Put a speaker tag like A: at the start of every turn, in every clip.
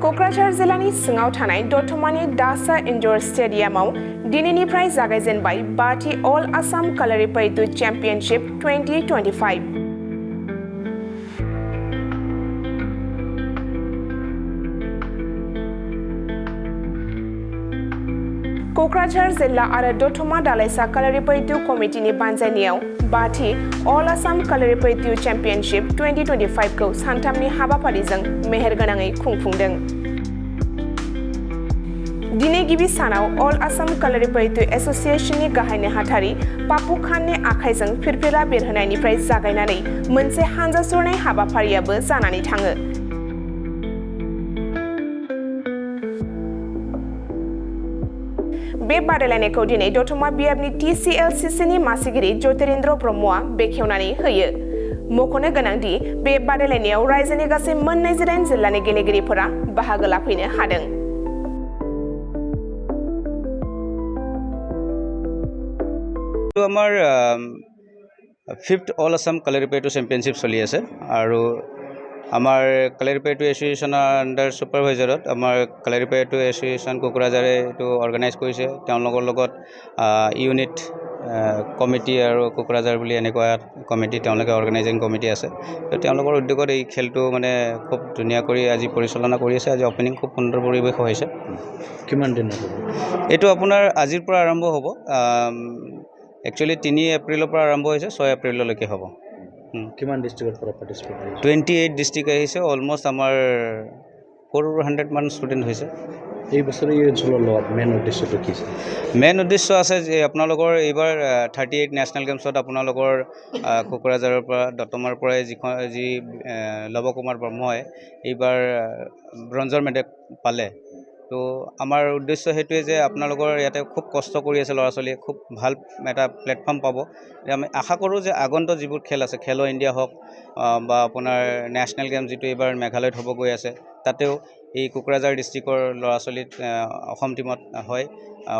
A: क'क्राझार जिल्लानि सिङाव थानाय दतमानि दासा इनडर स्टेडियामाव दिनैनिफ्राय जागायजेनबाय बाथि अल आसाम कालारिपायट्टु चेम्पियनशिप 2025। क'क्राझार जिल्ला आरो दतमा दालाइसा कालारिपायट्टु कमिटिनि बानजायनायाव बाथि अल आसाम कालारिपायट्टु चेम्पियनशिप 2025 खौ सानथामनि हाबाफारिजों मेहेरगोनाङै खुंफुंदों। दिनै गिबि सानाव अल आसाम कालारिपायट्टु एस'सिएशननि गाहाय नेहाथारि पापु खाननि आखाइजों फिरफिला बेरहोनायनिफ्राय जागायनानै मोनसे हानजा सुरनाय हाबाफारियाबो जानानै थाङो। बे बादायलायनायखौ दिनै दतमा बियाबनि TCLCCनि मासिगिरि ज्योतिरेन्द्र ब्रह्मआ बेखेवनानै होयो। मख'नो गोनांदि बे बादायलायनायाव रायजोनि गासै 29 जिल्लानि गेलेगिरिफोरा बाहागो लाफैनो हादों।
B: আমাৰ 5th all Assam Kalaripayattu championship চলি আছে আৰু আমাৰ কালাৰিপায়ট্টু এছ'চিয়েশ্যনৰ আণ্ডাৰ ছুপাৰভাইজাৰত আমাৰ কালাৰিপায়ট্টু এছ'চিয়েশ্যন কোকৰাঝাৰে এইটো অৰ্গেনাইজ কৰিছে। তেওঁলোকৰ লগত ইউনিট কমিটি আৰু কোকৰাঝাৰ বুলি এনেকুৱা কমিটি তেওঁলোকে অৰ্গেনাইজিং কমিটি আছে। তো তেওঁলোকৰ উদ্যোগত এই খেলটো মানে খুব ধুনীয়া কৰি আজি পৰিচালনা কৰি আছে। আজি অপেনিং খুব সুন্দৰ পৰিৱেশ হৈছে।
C: কিমান দিন হ'ব?
B: এইটো আপোনাৰ আজিৰ পৰা আৰম্ভ হ'ব। একচুৱেলি 3 এপ্ৰিলৰ পৰা আৰম্ভ হৈছে, 6 এপ্ৰিললৈকে হ'ব।
C: কিমান ডিষ্ট্ৰিক্টৰ পৰা পাৰ্টিচিপেট কৰিছে?
B: 28 ডিষ্ট্ৰিক্ট আহিছে। অলমষ্ট আমাৰ 400 মান ষ্টুডেণ্ট হৈছে।
C: এই বছৰ এই অঞ্চলৰ লগত মেইন উদ্দেশ্যটো কি আছে?
B: মেইন উদ্দেশ্য আছে যে আপোনালোকৰ এইবাৰ 38 নেশ্যনেল গেমছত আপোনালোকৰ কোকৰাঝাৰৰ পৰা দতমাৰ পৰাই যি লৱ কুমাৰ ব্ৰহ্মই এইবাৰ ব্ৰঞ্জৰ মেডেল পালে। তো আমাৰ উদ্দেশ্য সেইটোৱে যে আপোনালোকৰ ইয়াতে খুব কষ্ট কৰি আছে ল'ৰা ছোৱালীয়ে, খুব ভাল এটা প্লেটফৰ্ম পাব। আমি আশা কৰোঁ যে আগন্তুক যিবোৰ খেল আছে, খেলো ইণ্ডিয়া হওক বা আপোনাৰ নেশ্যনেল গেম যিটো এইবাৰ মেঘালয়ত হ'ব গৈ আছে, তাতেও এই কোকৰাঝাৰ ডিষ্ট্ৰিক্টৰ ল'ৰা ছোৱালীত অসম টীমত হয়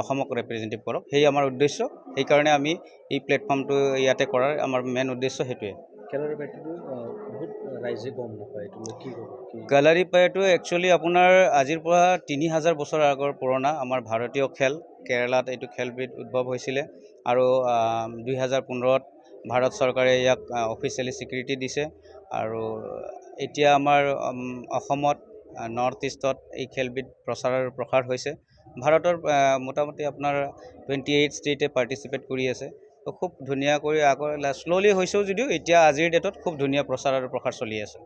B: অসমক ৰিপ্ৰেজেণ্টেটিভ কৰক। সেই আমাৰ উদ্দেশ্য। সেইকাৰণে আমি এই প্লেটফৰ্মটো ইয়াতে কৰাৰ আমাৰ মেইন উদ্দেশ্য সেইটোৱে।
C: বহুত ৰাইজে গম নাপায়, এইটো কি ক'ব?
B: কালাৰিপায়ট্টু একচুৱেলি আপোনাৰ আজিৰ পৰা 3000 বছৰ আগৰ পুৰণা আমাৰ ভাৰতীয় খেল। কেৰালাত এইটো খেলবিধ উদ্ভৱ হৈছিলে আৰু 2015ত ভাৰত চৰকাৰে ইয়াক অফিচিয়েলি স্বীকৃতি দিছে। আৰু এতিয়া আমাৰ অসমত নৰ্থ ইষ্টত এই খেলবিধ প্ৰসাৰ হৈছে। ভাৰতৰ মোটামুটি আপোনাৰ 28 ষ্টেটে পাৰ্টিচিপেট কৰি আছে। তো খুব ধুনীয়া কৰি শ্ল'লি হৈছেও যদিও এতিয়া আজিৰ ডেটত খুব ধুনীয়া প্ৰচাৰ আৰু প্ৰসাৰ চলি আছে।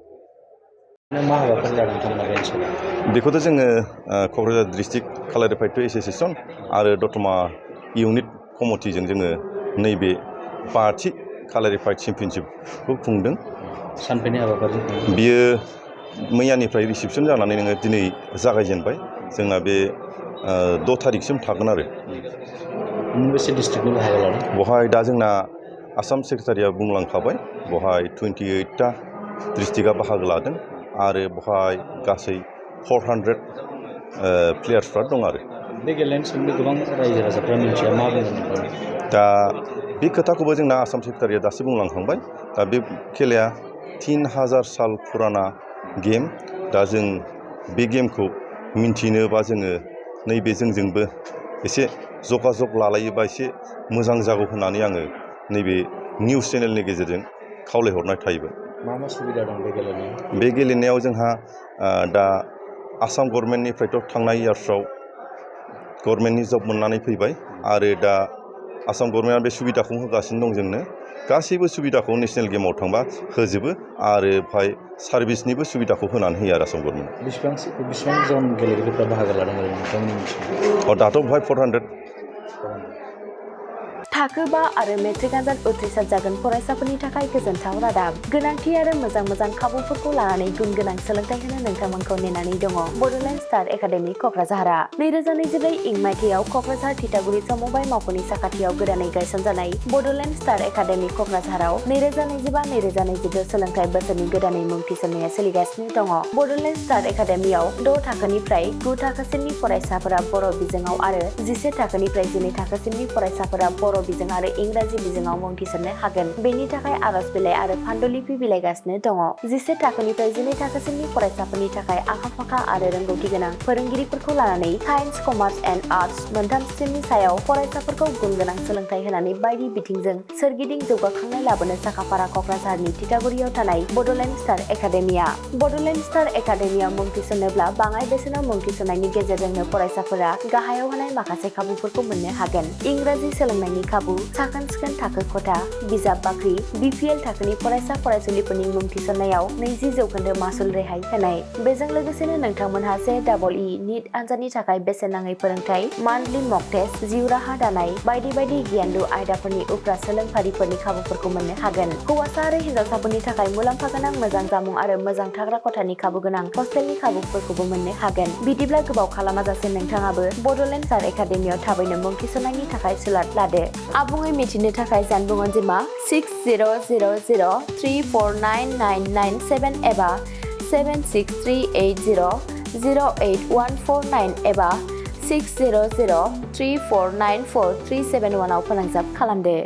D: बेखौथ' जोङो क'क्राझार डिस्ट्रिक्ट कालारिपायट्टु एस'सिएशन आरो दतमा इउनिट कमिटिजों जोङो नैबे बाथि कालारिपायट्टु चेम्पियनशिपखौ खुंदों।
C: सानफैनि हाबाफारि
D: बियो मैयानिफ्राय रिसिपसन जानानै नोङो दिनै जागायजेनबाय। जोंना बे 6 थारिखसिम थागोन आरो।
C: मोनबेसे डिस्ट्रिक्टनि बाहागो लादों?
D: बहाय दा जोंना आसाम सेक्रेटारिया बुंलांखाबाय, बहाय 28टा डिस्ट्रिक्टआ बाहागो लादों आरो बहाय गासै 400 प्लेयार्सफ्रा दं आरो।
C: बे गेलेनायनि सोमोन्दै गोबां रायजो राजाफ्रा मिन्थिया, मा बुंगोन?
D: दा बे खोथाखौबो जोंना आसाम सेक्रेटारिया दासो बुंलांखांबाय। दा बे खेलाया 3000 साल फुराना गेम। दा जों बे गेमखौ मिन्थिनो बा जोङो नैबे जोंजोंबो एसे जगाजग लालायोबा एसे मोजां जागौ होननानै आङो नैबे निउस चेनेलनि गेजेरजों खावलायहरनाय थाहैबाय।
C: मा सुबिदा दं बे गेलेनायाव?
D: बे गेलेनायाव जोंहा दा आसाम गभर्नमेन्टनिफ्रायथ' थांनाय इयार्सआव गभर्नमेन्टनि जब मोननानै फैबाय आरो दा आसाम गभर्नमेन्टआ बे सुबिदाखौ होगासिनो दं जोंनो। गासैबो सुबिदाखौ नेशनेल गेमाव थांबा होजोबो आरो ओमफ्राय सार्भिसनिबो सुबिदाखौ होनानै होयो आरो आसाम गभर्नमेन्टआ।
C: बेसेबां जन गेलेगिरिफ्रा बाहागो लादों नोंथांमोननि मिथिनायाव?
D: दाथ' बेवहाय 400।
E: थाखो 5 आरो मेट्रिक आनजाद उथ्रिसार जागोन फरायसाफोरनि थाखाय गोजोनथाव रादाब। गोनांथि आरो मोजां खाबुफोरखौ लानानै गुन गोनां सोलोंथाइ होनो नोंथांमोनखौ नेनानै दङ बड'लेण्ड स्टार एकाडेमि क'क्राझारआ। 2024 इं मायथाइयाव क'क्राझार थिथागुरि समबाय मावख'नि साखाथियाव गोदानै गायसनजानाय बड'लेण्ड स्टार एकाडेमि क'क्राझाराव 2025-2026 सोलोंथाइ बोसोरनि गोदानै मुं थिसननाया सोलिगासिनो दङ। बड'लेण्ड स्टार एकाडेमियाव 6 थाखोनिफ्राय 9 थाखोसिमनि फरायसाफोरा बर' बिजोङाव आरो 11 थाखोनिफ्राय 12 थाखोसिमनि फरायसाफोरा बर' बर' बिजों आरो इंराजि बिजोङाव मुं थिसननो हागोन। बेनि थाखाय आर'ज बिलाइ आरो फान्डुलिपि बिलाइगासिनो दङ। 11 थाखोनिफ्राय 12 थाखोसिमनि फरायसाफोरनि थाखाय आखा-फाखा आरो रोंगौथि गोनां फोरोंगिरिफोरखौ लानानै साइन्स, कमार्स एन्ड आर्टस मोनथाम स्ट्रिमनि सायाव फरायसाफोरखौ गुन गोनां सोलोंथाइ होनानै बायदि बिथिंजों सोरगिदिं जौगाखांनाय लाबोनो साखाफारा क'क्राझारनि तितागुरियाव थानाय Bodoland Star Academia. Bodoland Star एकाडेमियाव मुं थिसननोब्ला बाङाय बेसेनाव मुं थिसननायनि गेजेरजोंनो फरायसाफोरा गाहायाव होनाय माखासे खाबुफोरखौ मोननो हागोन। इंराजि सोलोंनायनि खाबु, साखोन-सिखोन थाखो खथा, बिजाब बाख्रि, BPL थाखोनि फरायसा फरायसुलिफोरनि मुं थिसननायाव 20% मासुल रेहाय होनाय। बेजों लोगोसेनो नोंथांमोनहा JEE नीट आनजादनि थाखाय बेसेन नाङै फोरोंथाय, मान्थलि मक टेस्ट, जिउ राहा दानाय बायदि बायदि गियानलु आयदाफोरनि उफ्रा सोलोंफारिफोरनि खाबुफोरखौ मोननो हागोन। हौवासा आरो हिन्जावसाफोरनि थाखाय मुलाम्फा गोनां मोजां जामुं आरो मोजां थाग्रा खथानि खाबु गोनां हस्टेलनि खाबुफोरखौबो मोननो हागोन। बिदिब्ला गोबाव खालामाजासे नोंथाङाबो बड'लेण्ड स्टार एकाडेमियाव थाबैनो मुं थिसननायनि थाखाय सुलाद लादो। आबुङै मिथिनो थाखाय जानबुं अनजिमा 6000349997 एबा 7638008149 एबा 6003494371 आव फोनांजाब खालामदो।